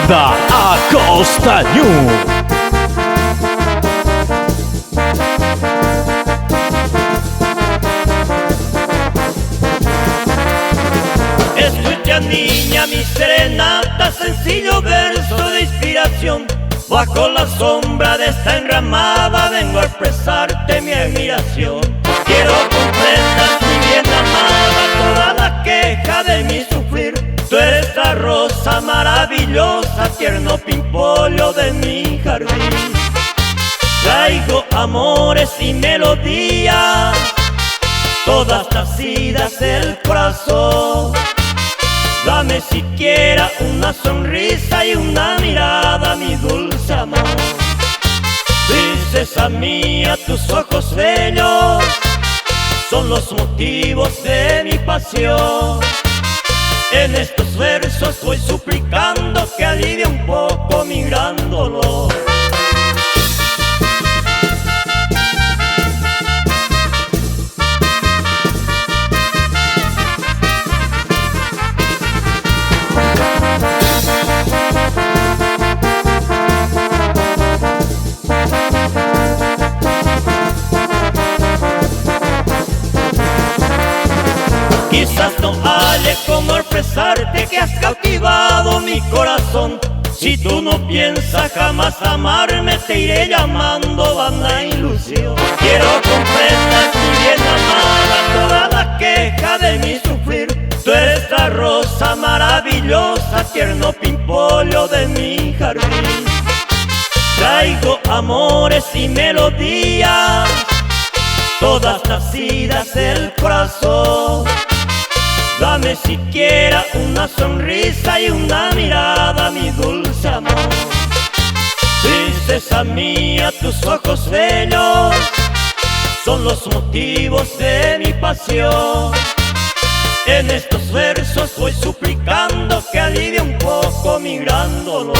Banda Acosta New. Escucha, niña, mi serenata, sencillo verso de inspiración. Bajo la sombra de esta enramada vengo a expresarte mi admiración. Quiero comprendas, mi bien amada, toda la queja de mi sufrir. Tú eres la rosa maravillosa, tierno pimpollo de mi jardín. Traigo amores y melodías, todas nacidas del corazón. Dame siquiera una sonrisa y una mirada, mi dulce amor. Princesa mía, tus ojos bellos son los motivos de mi pasión. En estos versos voy suplicando que alivie un poco mi gran dolor. Quizás no haya cómo expresarte que has cautivado mi corazón. Si tú no piensas jamás amarme, te iré llamando Banda Ilusión. Quiero comprendas, mi bien amada, toda la queja de mi sufrir. Tú eres la rosa maravillosa, tierno pimpollo de mi jardín. Traigo amores y melodías, todas nacidas del corazón. Dame siquiera una sonrisa y una mirada, mi dulce amor. Princesa mía, tus ojos bellos son los motivos de mi pasión. En estos versos voy suplicando que alivie un poco mi gran dolor.